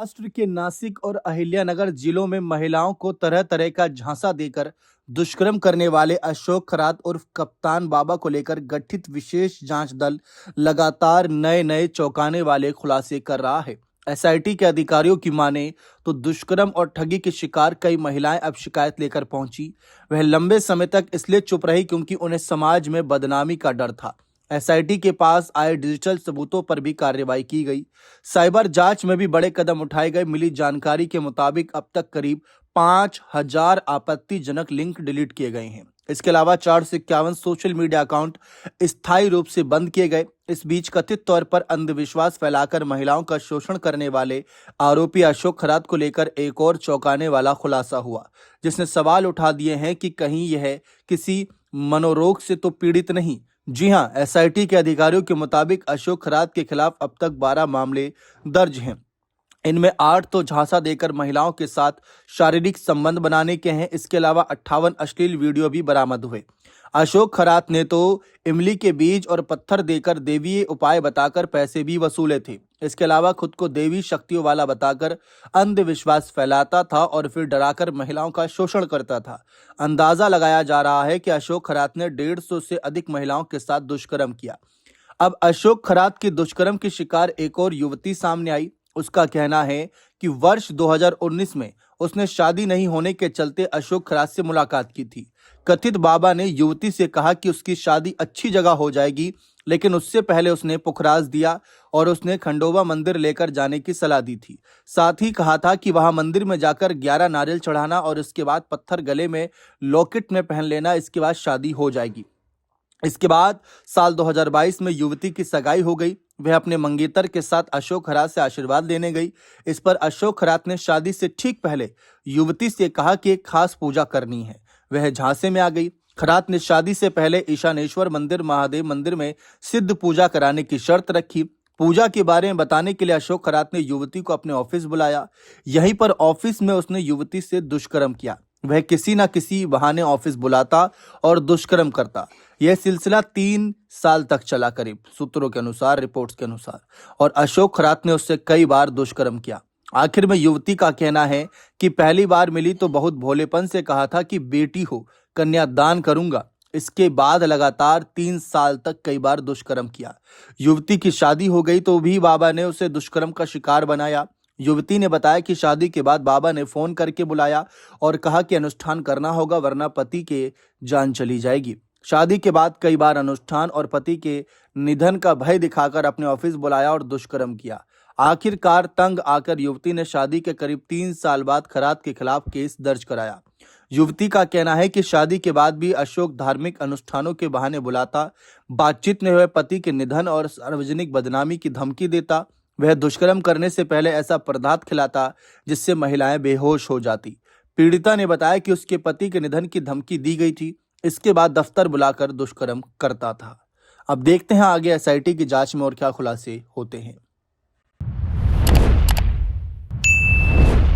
महाराष्ट्र के नासिक और अहिल्यानगर जिलों में महिलाओं को तरह तरह का झांसा देकर दुष्कर्म करने वाले अशोक खरात उर्फ कप्तान बाबा को लेकर गठित विशेष जांच दल लगातार नए नए चौंकाने वाले खुलासे कर रहा है। एसआईटी के अधिकारियों की माने तो दुष्कर्म और ठगी के शिकार कई महिलाएं अब शिकायत लेकर पहुंची। वह लंबे समय तक इसलिए चुप रही क्योंकि उन्हें समाज में बदनामी का डर था। एसआईटी के पास आए डिजिटल सबूतों पर भी कार्रवाई की गई। साइबर जांच में भी बड़े कदम उठाए गए। मिली जानकारी के मुताबिक अब तक करीब 5,000 आपत्तिजनक लिंक डिलीट किए गए हैं। इसके अलावा 451 सोशल मीडिया अकाउंट स्थायी रूप से बंद किए गए। इस बीच कथित तौर पर अंधविश्वास फैलाकर महिलाओं का शोषण करने वाले आरोपी अशोक खरात को लेकर एक और चौंकाने वाला खुलासा हुआ, जिसने सवाल उठा दिए हैं कि कहीं यह किसी मनोरोग से तो पीड़ित नहीं। जी हां, एसआईटी के अधिकारियों के मुताबिक अशोक खरात के खिलाफ अब तक 12 मामले दर्ज हैं। इनमें 8 तो झांसा देकर महिलाओं के साथ शारीरिक संबंध बनाने के हैं। इसके अलावा 58 अश्लील वीडियो भी बरामद हुए। अशोक खरात ने तो इमली के बीज और पत्थर देकर देवीय उपाय बताकर पैसे भी वसूले थे। इसके अलावा खुद को देवी शक्तियों वाला बताकर अंधविश्वास फैलाता था और फिर डराकर महिलाओं का शोषण करता था। अंदाजा लगाया जा रहा है कि अशोक खरात ने 150 से अधिक महिलाओं के साथ दुष्कर्म किया। अब अशोक खरात की दुष्कर्म की शिकार एक और युवती सामने आई। उसका कहना है कि वर्ष 2019 में उसने शादी नहीं होने के चलते अशोक खरात से मुलाकात की थी। कथित बाबा ने युवती से कहा कि उसकी शादी अच्छी जगह हो जाएगी, लेकिन उससे पहले उसने पुखराज दिया और उसने खंडोबा मंदिर लेकर जाने की सलाह दी थी। साथ ही कहा था कि वहां मंदिर में जाकर 11 नारियल चढ़ाना और इसके बाद पत्थर गले में लॉकेट में पहन लेना, इसके बाद शादी हो जाएगी। इसके बाद साल 2022 में युवती की सगाई हो गई। वह अपने मंगेतर के साथ अशोक खरात से आशीर्वाद लेने गई। इस पर अशोक खरात ने शादी से ठीक पहले युवती से कहा कि एक खास पूजा करनी है। वह झांसे में आ गई। खरात ने शादी से पहले ईशानेश्वर मंदिर, महादेव मंदिर में सिद्ध पूजा कराने की शर्त रखी। पूजा के बारे में बताने के लिए अशोक खरात ने युवती को अपने ऑफिस बुलाया। यहीं पर ऑफिस में उसने युवती से दुष्कर्म किया। वह किसी न किसी बहाने ऑफिस बुलाता और दुष्कर्म करता। यह सिलसिला 3 साल तक चला, करीब सूत्रों के अनुसार, रिपोर्ट्स के अनुसार, और अशोक खरात ने उससे कई बार दुष्कर्म किया। आखिर में युवती का कहना है कि पहली बार मिली तो बहुत भोलेपन से कहा था कि बेटी हो, कन्यादान करूंगा। इसके बाद लगातार 3 साल तक कई बार दुष्कर्म किया। युवती की शादी हो गई तो भी बाबा ने उसे दुष्कर्म का शिकार बनाया। युवती ने बताया कि शादी के बाद बाबा ने फोन करके बुलाया और कहा कि अनुष्ठान करना होगा वरना पति के जान चली जाएगी। शादी के बाद कई बार अनुष्ठान और पति के निधन का भय दिखाकर अपने ऑफिस बुलाया और दुष्कर्म किया। आखिरकार तंग आकर युवती ने शादी के करीब 3 साल बाद खरात के खिलाफ केस दर्ज कराया। युवती का कहना है कि शादी के बाद भी अशोक धार्मिक अनुष्ठानों के बहाने बुलाता, बातचीत में हुए पति के निधन और सार्वजनिक बदनामी की धमकी देता। वह दुष्कर्म करने से पहले ऐसा पदार्थ खिलाता जिससे महिलाएं बेहोश हो जाती। पीड़िता ने बताया कि उसके पति के निधन की धमकी दी गई थी। इसके बाद दफ्तर बुलाकर दुष्कर्म करता था। अब देखते हैं आगे एसआईटी की जांच में और क्या खुलासे होते हैं।